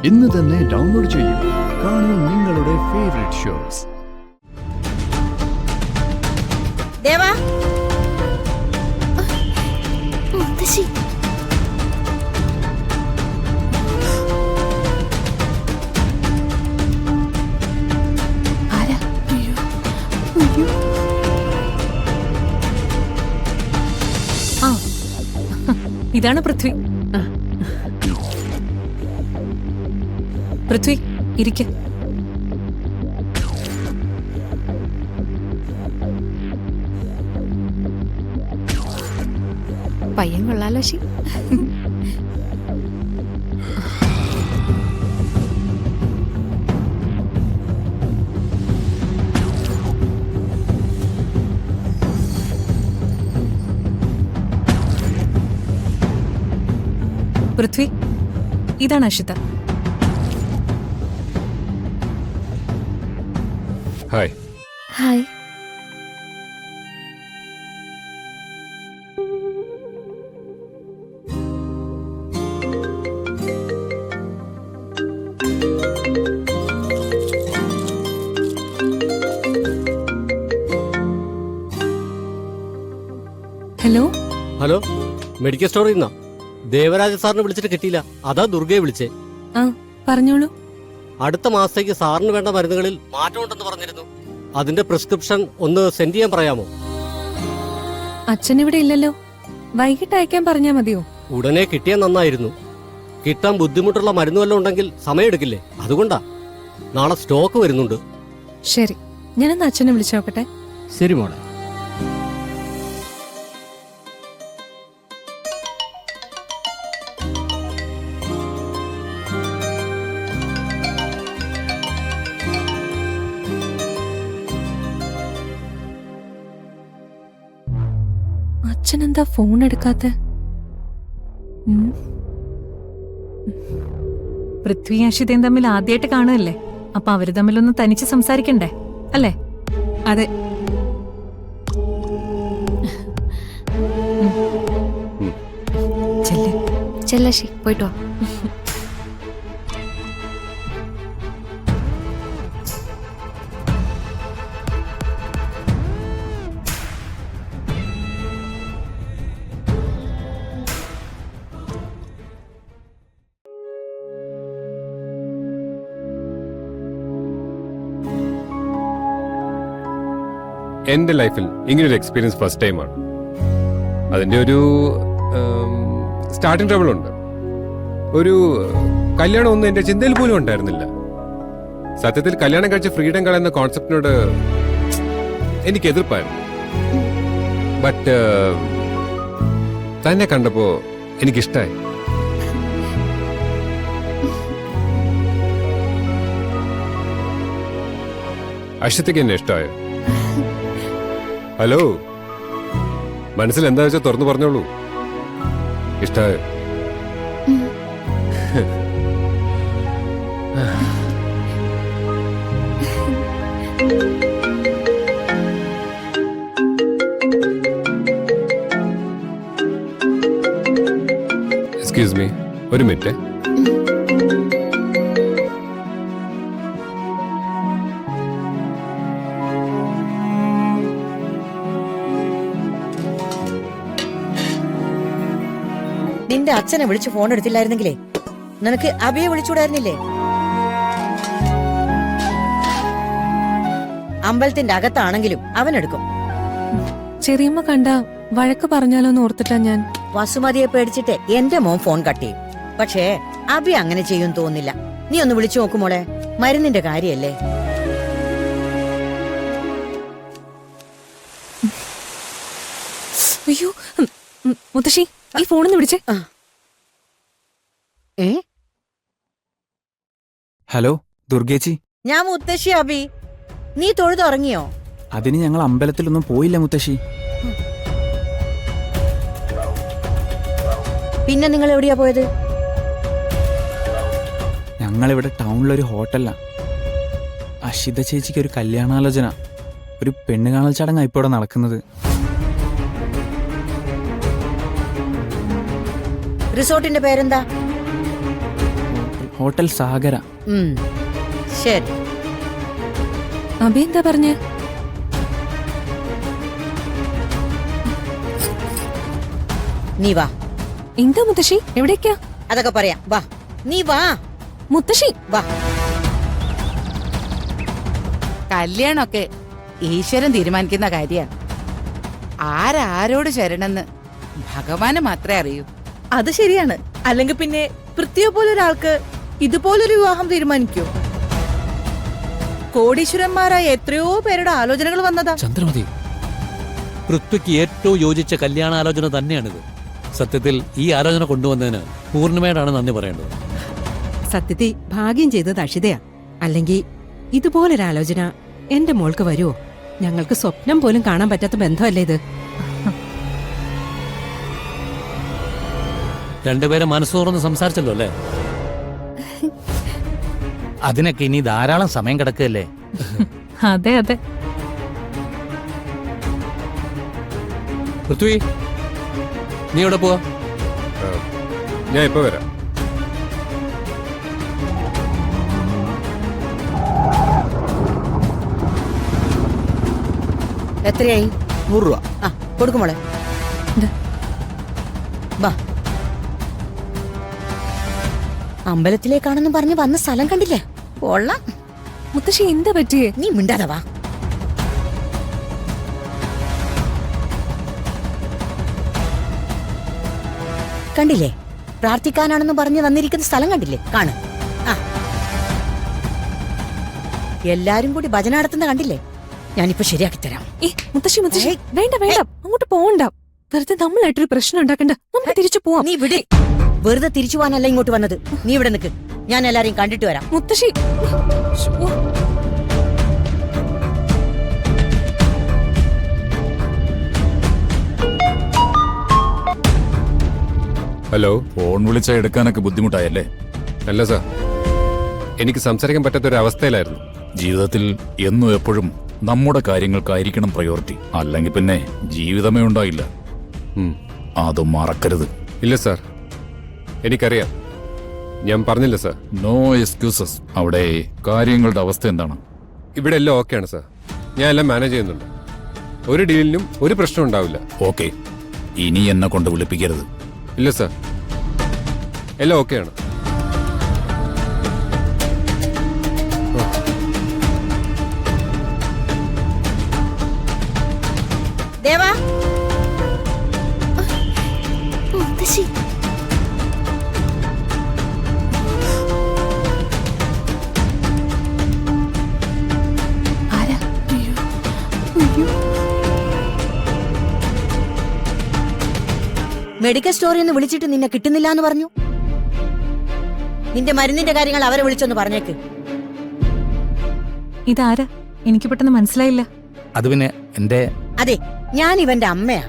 ഇന്ന് തന്നെ ഡൗൺലോഡ് ചെയ്യൂ. കാണൂ നിങ്ങളുടെ ഫേവറേറ്റ് ഷോസ്. ദേവാ, ഇതാണ് പൃഥ്വി. പൃഥ്വി ഇരിക്ക. പയ്യൻ കൊള്ളാലോ. ശി പൃഥ്വി, ഇതാണ് Ashitha. Hi. Hi. Hello. Hello, medical സ്റ്റോറിൽ നിന്നാ. ദേവരാജ സാറിന് വിളിച്ചിട്ട് കിട്ടിയില്ല, അതാ ദുർഗയെ വിളിച്ചേ. ആ, പറഞ്ഞോളൂ. അടുത്ത മാസത്തേക്ക് സാറിന് വേണ്ട മരുന്നുകളിൽ മാറ്റമുണ്ടെന്ന് പറഞ്ഞിരുന്നു. അതിന്റെ പ്രിസ്ക്രിപ്ഷൻ ഒന്ന് സെൻഡ് ചെയ്യാൻ പറയാമോ? അച്ഛൻ ഇവിടെ ഇല്ലല്ലോ, വൈകിട്ട് അയക്കാൻ പറഞ്ഞാ മതിയോ? ഉടനെ കിട്ടിയാൽ നന്നായിരുന്നു. കിട്ടാൻ ബുദ്ധിമുട്ടുള്ള മരുന്ന് വല്ലതും ഉണ്ടെങ്കിൽ സമയമെടുക്കില്ലേ, അതുകൊണ്ടാ. നാളെ സ്റ്റോക്ക് വരുന്നുണ്ട്. ശരി, ഞാനൊന്ന് അച്ഛനെ വിളിച്ചു നോക്കട്ടെ. ശരി മോളെ. അച്ഛനെന്താ ഫോൺ എടുക്കാത്ത? പൃഥ്വി അഷിതയും തമ്മിൽ ആദ്യമായിട്ട് കാണുകയല്ലേ, അപ്പൊ അവര് തമ്മിലൊന്ന് തനിച്ച് സംസാരിക്കണ്ടേ അല്ലേ? അതെ. ചെല്ലശി, പോയിട്ട് വാ. എന്റെ ലൈഫിൽ ഇങ്ങനൊരു എക്സ്പീരിയൻസ് ഫസ്റ്റ് ടൈമാണ്. അതിന്റെ ഒരു സ്റ്റാർട്ടിംഗ് ട്രബിൾ ഉണ്ട്. ഒരു കല്യാണം ഒന്നും എന്റെ ചിന്തയിൽ പോലും ഉണ്ടായിരുന്നില്ല. സത്യത്തിൽ കല്യാണം കഴിച്ച ഫ്രീഡം കളയുന്ന കോൺസെപ്റ്റിനോട് എനിക്ക് എതിർപ്പായിരുന്നു. ബട്ട് തന്നെ കണ്ടപ്പോ എനിക്കിഷ്ടായി. അശ്വത്തിക്ക് എന്നെ ഇഷ്ടമായോ? ഹലോ, മനസ്സിൽ എന്താ വെച്ചാൽ തുറന്നു പറഞ്ഞോളൂ. ഇഷ്ടായോ? എക്സ്ക്യൂസ് മീ, ഒരു മിനിറ്റ്. നിന്റെ അച്ഛനെ വിളിച്ച് ഫോൺ എടുത്തില്ലായിരുന്നെങ്കിലേ നിനക്ക് അബിയെ വിളിച്ചുകൂടായിരുന്നില്ലേ? അമ്പലത്തിന്റെ അകത്താണെങ്കിലും അവനെടുക്കും. ചെറിയമ്മ കണ്ട വഴക്ക് പറഞ്ഞാലോന്ന് ഓർത്തിട്ടാ ഞാൻ. വസുമതിയെ പേടിച്ചിട്ട് എന്റെ മോൻ ഫോൺ കട്ട് ചെയ്യും. പക്ഷേ അബി അങ്ങനെ ചെയ്യും തോന്നില്ല. നീ ഒന്ന് വിളിച്ചു നോക്കുമോളെ, മരുന്നിന്റെ കാര്യല്ലേ. അയ്യോ മുത്തശ്ശി, ഈ ഫോണിന്ന് വിളിച്ചേ. ഹലോ ദുർഗേച്ചി. ഞാൻ മുത്തശ്ശി അബി. നീ തൊഴുതുറങ്ങിയോ? അതിന് ഞങ്ങൾ അമ്പലത്തിലൊന്നും പോയില്ല മുത്തശ്ശി. പിന്നെ നിങ്ങൾ എവിടെയാ പോയത്? ഞങ്ങളിവിടെ ടൗണിലൊരു ഹോട്ടലിലാ. അഷിത ചേച്ചിക്ക് ഒരു കല്യാണാലോചന, ഒരു പെണ്ണ് കാണൽ ചടങ്ങാണ് ഇപ്പോൾ ഇവിടെ നടക്കുന്നത്. റിസോർട്ടിന്റെ പേരെന്താ? ഹോട്ടൽ സാഗര. ഉം. ശരി. അബി എന്താ പറഞ്ഞേ? നീ വാ. എന്താ മുത്തശ്ശി? എവിടേക്കാ? അതൊക്കെ പറയാം. വാ, നീ വാ. മുത്തശ്ശി വാ. കല്യാണമൊക്കെ ഈശ്വരൻ തീരുമാനിക്കുന്ന കാര്യമാണ്. ആരാരോട് ശരണെന്ന് ഭഗവാന് മാത്രമേ അറിയൂ. അത് ശരിയാണ്. അല്ലെങ്കിൽ പിന്നെ പൃഥ്വിയെ പോലൊരാൾക്ക് ഇതുപോലൊരു വിവാഹം തീരുമാനിക്കൂ? കോടീശ്വരന്മാരായ എത്രയോ പേരുടെ ആലോചനകൾ വന്നതാ. ചന്ദ്രമതി, പൃഥ്വിക്ക് ഏറ്റവും യോജിച്ച കല്യാണാലോചന തന്നെയാണിത്. സത്യത്തിൽ ഈ ആലോചന കൊണ്ടുവന്നതിന് പൂർണ്ണിമയോടാണ് നന്ദി പറയേണ്ടത്. സത്യത്തിൽ ഭാഗ്യം ചെയ്തത് അക്ഷിതയാ. അല്ലെങ്കിൽ ഇതുപോലൊരാലോചന എന്റെ മോൾക്ക് വരുമോ? ഞങ്ങൾക്ക് സ്വപ്നം പോലും കാണാൻ പറ്റാത്ത ബന്ധമല്ലേ ഇത്? രണ്ടുപേരെ മനസ്സ് തുറന്ന് സംസാരിച്ചല്ലോ അല്ലേ? അതിനൊക്കെ ഇനി ധാരാളം സമയം കിടക്കുകയല്ലേ. അതെ അതെ. പൃഥ്വി, നീ എവിടെ പോവാ? ഞാൻ ഇപ്പൊ വരാം. എത്രയായി? 100 രൂപ. ആ, കൊടുക്കുമോളെ. വാ. അമ്പലത്തിലേക്കാണെന്ന് പറഞ്ഞ് വന്ന സ്ഥലം കണ്ടില്ലേ? കൊള്ളാം. മുത്തശ്ശി എന്താ പറ്റിയേ? നീ മിണ്ടാതെ വാ. കണ്ടില്ലേ? പ്രാർത്ഥിക്കാനാണെന്ന് പറഞ്ഞ് വന്നിരിക്കുന്ന സ്ഥലം കണ്ടില്ലേ? കാണ്. ആ, എല്ലാരും കൂടി ഭജന നടത്തുന്ന കണ്ടില്ലേ? ഞാനിപ്പോ ശരിയാക്കി തരാം. മുത്തശ്ശി മുത്തശ്ശി, വേണ്ട വേണ്ട, അങ്ങോട്ട് പോവണ്ട. വെറുതെ നമ്മളായിട്ടൊരു പ്രശ്നം ഉണ്ടാക്കണ്ട. നമുക്ക് തിരിച്ചു പോവാം. നീ വിട്. വെറുതെ തിരിച്ചു പോകാനല്ല ഇങ്ങോട്ട് വന്നത്. നീ ഇവിടെ നിൽക്ക്. ഞാൻ എല്ലാരെയും കണ്ടിട്ട് വരാം. മുത്തശ്ശി, ഹലോ. ഫോൺ വിളിച്ചാൽ എടുക്കാനൊക്കെ ബുദ്ധിമുട്ടായല്ലേ? അല്ല സാർ, എനിക്ക് സംസാരിക്കാൻ പറ്റാത്ത ഒരു അവസ്ഥയിലായിരുന്നു. ജീവിതത്തിൽ എന്നും എപ്പോഴും നമ്മുടെ കാര്യങ്ങൾക്കായിരിക്കണം പ്രയോറിറ്റി. അല്ലെങ്കിൽ പിന്നെ ജീവിതമേ ഉണ്ടായില്ല. അത് മറക്കരുത്. ഇല്ല സാർ, എനിക്കറിയാം. ഞാൻ പറഞ്ഞില്ല സാർ. No excuses. അവിടെ കാര്യങ്ങളുടെ അവസ്ഥ എന്താണ്? ഇവിടെ എല്ലാം ഓക്കെയാണ് സാർ. ഞാൻ എല്ലാം മാനേജ് ചെയ്യുന്നുണ്ട്. ഒരു ഡീലിനും ഒരു പ്രശ്നം ഉണ്ടാവില്ല. ഓക്കെ, ഇനി എന്നെ കൊണ്ട് വിളിപ്പിക്കരുത്. ഇല്ല സാർ, എല്ലാം ഓക്കെയാണ്. ദേവാ, മുത്തശ്ശി. ആരാ? അയ്യോ, അയ്യോ. മെഡിക്കൽ സ്റ്റോറിൽ നിന്ന് വിളിച്ചിട്ട് നിന്നെ കിട്ടുന്നില്ല എന്ന് പറഞ്ഞു. നിന്റെ മരുന്നിന്റെ കാര്യങ്ങൾ അവരെ വിളിച്ചൊന്ന് പറഞ്ഞേക്ക്. ഇതാരാ? എനിക്ക് പെട്ടെന്ന് മനസ്സിലായില്ല. അത് പിന്നെ എന്റെ അതെ, ഞാൻ ഇവന്റെ അമ്മയാ.